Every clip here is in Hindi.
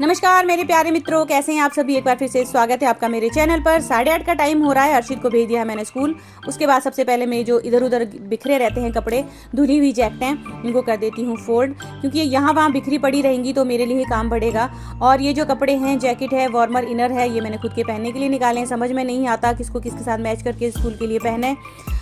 नमस्कार मेरे प्यारे मित्रों, कैसे हैं आप सभी। एक बार फिर से स्वागत है आपका मेरे चैनल पर। 8:30 का टाइम हो रहा है। हर्षित को भेज दिया है मैंने स्कूल। उसके बाद सबसे पहले मैं जो इधर उधर बिखरे रहते हैं कपड़े, धुली हुई जैकेटें, इनको कर देती हूँ फोल्ड, क्योंकि यहाँ वहाँ बिखरी पड़ी रहेंगी तो मेरे लिए ही काम बढ़ेगा। और ये जो कपड़े हैं, जैकेट है, वार्मर, इनर है, ये मैंने खुद के पहनने के लिए निकाले हैं। समझ में नहीं आता किसको किसके साथ मैच करके स्कूल के लिए पहने।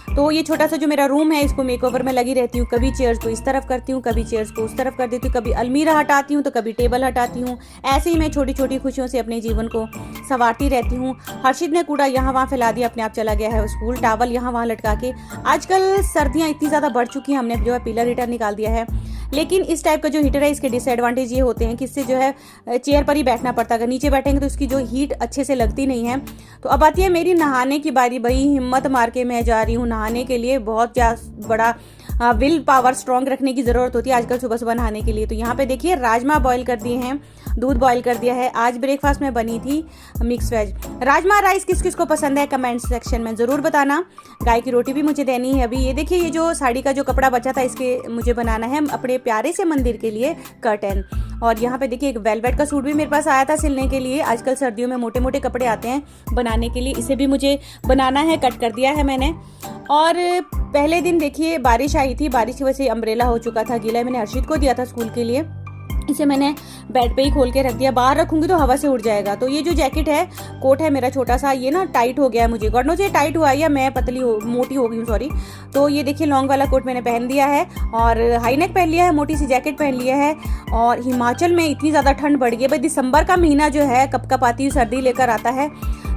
तो ये छोटा सा जो मेरा रूम है, इसको मेकओवर में लगी रहती हूँ। कभी चेयर्स को इस तरफ करती हूँ, कभी चेयर्स को उस तरफ कर देती हूँ, कभी अलमीरा हटाती हूँ तो कभी टेबल हटाती हूँ। ऐसे ही मैं छोटी छोटी खुशियों से अपने जीवन को संवारती रहती हूँ। हर्षित ने कूड़ा यहाँ वहाँ फैला दिया, अपने आप चला गया है स्कूल। टावल यहाँ वहाँ लटका के। आजकल सर्दियाँ इतनी ज़्यादा बढ़ चुकी हैं, हमने जो है पीलर हीटर निकाल दिया है। लेकिन इस टाइप का जो हीटर है, इसके डिसएडवांटेज ये होते हैं कि इससे जो है चेयर पर ही बैठना पड़ता है। अगर नीचे बैठेंगे तो इसकी जो हीट अच्छे से लगती नहीं है। तो अब आती है मेरी नहाने की बारी। भाई हिम्मत मार के मैं जा रही हूँ नहाने के लिए। बहुत बड़ा विल पावर स्ट्रॉन्ग रखने की ज़रूरत होती है आजकल सुबह सुबह नहाने के लिए। तो यहाँ पे देखिए राजमा बॉईल कर दिए हैं, दूध बॉईल कर दिया है। आज ब्रेकफास्ट में बनी थी मिक्स वेज। राजमा राइस किस किस को पसंद है कमेंट सेक्शन में ज़रूर बताना। गाय की रोटी भी मुझे देनी है अभी। ये देखिए, ये जो साड़ी का जो कपड़ा बचा था, इसके मुझे बनाना है अपने प्यारे से मंदिर के लिए कर्टन। और यहाँ पे देखिए एक वेलवेट का सूट भी मेरे पास आया था सिलने के लिए। आजकल सर्दियों में मोटे मोटे कपड़े आते हैं बनाने के लिए, इसे भी मुझे बनाना है। कट कर दिया है मैंने। और पहले दिन देखिए बारिश आई थी, बारिश की वजह से अम्ब्रेला हो चुका था गीला। मैंने हर्षित को दिया था स्कूल के लिए, इसे मैंने बेड पे ही खोल के रख दिया। बाहर रखूंगी तो हवा से उड़ जाएगा। तो ये जो जैकेट है, कोट है मेरा छोटा सा, ये ना टाइट हो गया है मुझे। गॉड नोज़ ये टाइट हुआ है या मैं मोटी हो गई हूँ, सॉरी। तो ये देखिए लॉन्ग वाला कोट मैंने पहन दिया है और हाई नेक पहन लिया है, मोटी सी जैकेट पहन लिया है। और हिमाचल में इतनी ज़्यादा ठंड बढ़ गई है भाई। दिसंबर का महीना जो है कप कप आती हुई सर्दी लेकर आता है।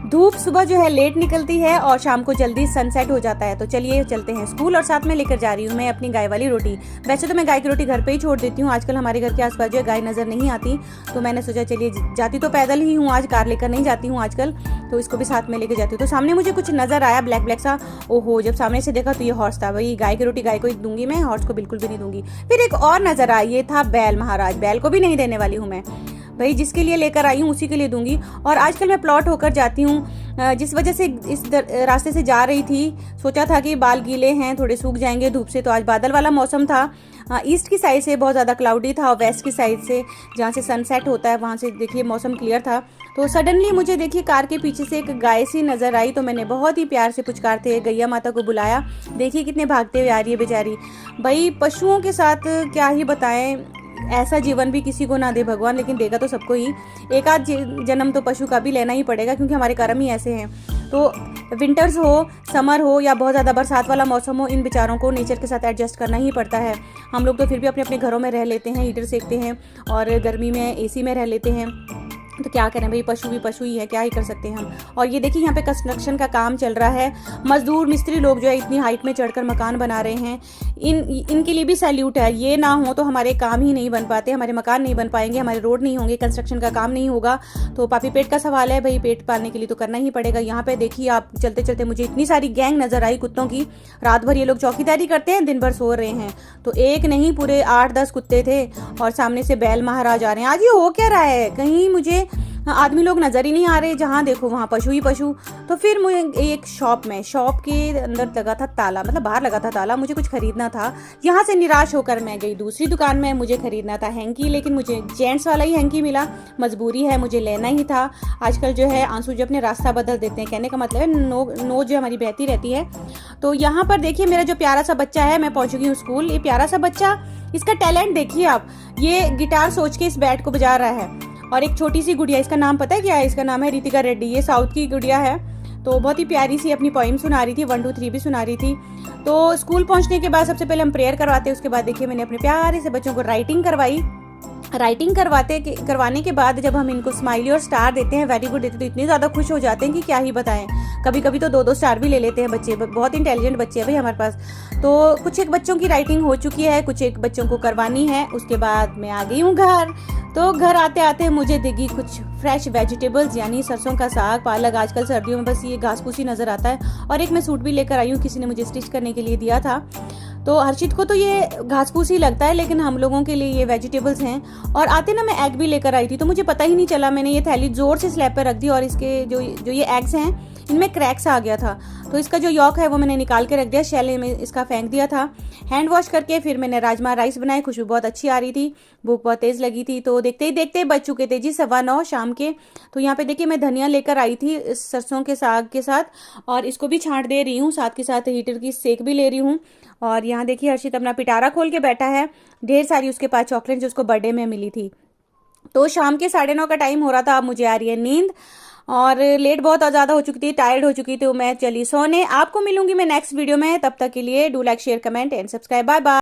धूप सुबह जो है लेट निकलती है और शाम को जल्दी सनसेट हो जाता है। तो चलिए चलते हैं स्कूल। और साथ में लेकर जा रही हूँ मैं अपनी गाय वाली रोटी। वैसे तो मैं गाय की रोटी घर पे ही छोड़ देती हूँ। आजकल हमारे घर के आसपास जो है गाय नज़र नहीं आती, तो मैंने सोचा चलिए जाती तो पैदल ही हूँ, आज कार लेकर नहीं जाती हूँ आजकल, तो इसको भी साथ में लेकर जाती हूँ। तो सामने मुझे कुछ नज़र आया ब्लैक ब्लैक सा। ओहो, जब सामने से देखा तो ये हॉर्स था। भाई गाय की रोटी गाय को ही दूंगी मैं, हॉर्स को बिल्कुल भी नहीं दूंगी। फिर एक और नज़र आई, ये था बैल महाराज। बैल को भी नहीं देने वाली हूँ मैं भाई, जिसके लिए लेकर आई हूँ उसी के लिए दूंगी। और आजकल मैं प्लॉट होकर जाती हूँ, जिस वजह से इस रास्ते से जा रही थी, सोचा था कि बाल गीले हैं, थोड़े सूख जाएंगे धूप से। तो आज बादल वाला मौसम था। ईस्ट की साइड से बहुत ज़्यादा क्लाउडी था और वेस्ट की साइड से जहाँ से सनसेट होता है वहाँ से देखिए मौसम क्लियर था। तो सडनली मुझे देखिए कार के पीछे से एक गाय सी नज़र आई। तो मैंने बहुत ही प्यार से पुचकारते गैया माता को बुलाया। देखिए कितने भागते हुए आ रही है बेचारी। भाई पशुओं के साथ क्या ही बताएं, ऐसा जीवन भी किसी को ना दे भगवान, लेकिन देगा तो सबको ही। एक आध जन्म तो पशु का भी लेना ही पड़ेगा, क्योंकि हमारे कर्म ही ऐसे हैं। तो विंटर्स हो, समर हो या बहुत ज़्यादा बरसात वाला मौसम हो, इन बेचारों को नेचर के साथ एडजस्ट करना ही पड़ता है। हम लोग तो फिर भी अपने अपने घरों में रह लेते हैं, हीटर सेकते हैं और गर्मी में एसी में रह लेते हैं। तो क्या करें भाई, पशु भी पशु ही है, क्या ही कर सकते हैं हम। और ये देखिए यहाँ पे कंस्ट्रक्शन का काम चल रहा है। मजदूर मिस्त्री लोग जो है इतनी हाइट में चढ़कर मकान बना रहे हैं। इनके लिए भी सैल्यूट है। ये ना हो तो हमारे काम ही नहीं बन पाते, हमारे मकान नहीं बन पाएंगे, हमारे रोड नहीं होंगे, कंस्ट्रक्शन का काम नहीं होगा। तो पापी पेट का सवाल है भाई, पेट पालने के लिए तो करना ही पड़ेगा। यहाँ पे देखिए आप चलते चलते मुझे इतनी सारी गैंग नजर आई कुत्तों की। रात भर ये लोग चौकीदारी करते हैं, दिन भर सो रहे हैं। तो एक नहीं पूरे 8-10 कुत्ते थे और सामने से बैल महाराज आ रहे हैं। आज ये हो क्या रहा है, कहीं मुझे आदमी लोग नज़र ही नहीं आ रहे, जहाँ देखो वहाँ पशु ही पशु। तो फिर मुझे एक शॉप के अंदर लगा था ताला, मतलब बाहर लगा था ताला। मुझे कुछ खरीदना था, यहाँ से निराश होकर मैं गई दूसरी दुकान में। मुझे खरीदना था हैंकी, लेकिन मुझे जेंट्स वाला ही हैंकी मिला। मजबूरी है, मुझे लेना ही था। आजकल जो है आंसू जो अपने रास्ता बदल देते हैं, कहने का मतलब है नो जो हमारी बहती रहती है। तो यहाँ पर देखिए मेरा जो प्यारा सा बच्चा है, मैं पहुँच चुकी हूँ स्कूल। ये प्यारा सा बच्चा, इसका टैलेंट देखिए आप। ये गिटार सोच के इस बैट को बजा रहा है। और एक छोटी सी गुड़िया, इसका नाम पता है क्या है? इसका नाम है रितिका रेड्डी। ये साउथ की गुड़िया है। तो बहुत ही प्यारी सी अपनी पोइम सुना रही थी, 1 2 3 भी सुना रही थी। तो स्कूल पहुंचने के बाद सबसे पहले हम प्रेयर करवाते हैं। उसके बाद देखिए मैंने अपने प्यारे से बच्चों को राइटिंग करवाई। राइटिंग करवाने के बाद जब हम इनको स्माइली और स्टार देते हैं, वेरी गुड देते हैं, तो इतने ज़्यादा खुश हो जाते हैं कि क्या ही बताएं। कभी कभी तो 2-2 स्टार भी ले लेते हैं बच्चे। बहुत इंटेलिजेंट बच्चे हैं भाई हमारे पास। तो कुछ एक बच्चों की राइटिंग हो चुकी है, कुछ एक बच्चों को करवानी है। उसके बाद मैं आ गई हूँ घर। तो घर आते आते मुझे दिखी कुछ फ्रेश वेजिटेबल्स, यानी सरसों का साग, पालक। आजकल सर्दियों में बस ये घास फूसी नज़र आता है। और एक मैं सूट भी लेकर आई हूँ, किसी ने मुझे स्टिच करने के लिए दिया था। तो हर्षित को तो ये घास फूस ही लगता है, लेकिन हम लोगों के लिए ये वेजिटेबल्स हैं। और आते ना मैं एग भी लेकर आई थी, तो मुझे पता ही नहीं चला। मैंने ये थैली जोर से स्लैब पर रख दी और इसके जो ये एग्स हैं इनमें क्रैक्स आ गया था। तो इसका जो यॉक है वो मैंने निकाल के रख दिया, शैले में इसका फेंक दिया था। हैंड वॉश करके फिर मैंने राजमा राइस बनाए, खुशबू बहुत अच्छी आ रही थी, भूख बहुत तेज़ लगी थी। तो देखते ही देखते बज चुके थे जी 9:15 शाम के। तो यहाँ पे देखिए मैं धनिया लेकर आई थी इस सरसों के साग के साथ, और इसको भी छांट दे रही हूँ, साथ के साथ हीटर की सेक भी ले रही हूँ। और यहाँ देखिए हर्षित अपना पिटारा खोल के बैठा है, ढेर सारी उसके पास चॉकलेट जो उसको बर्थडे में मिली थी। तो शाम के 9:30 का टाइम हो रहा था, अब मुझे आ रही है नींद, और लेट बहुत ज़्यादा हो चुकी थी, टायर्ड हो चुकी थी, तो मैं चली सोने। आपको मिलूंगी मैं नेक्स्ट वीडियो में, तब तक के लिए do like share comment and subscribe. Bye bye.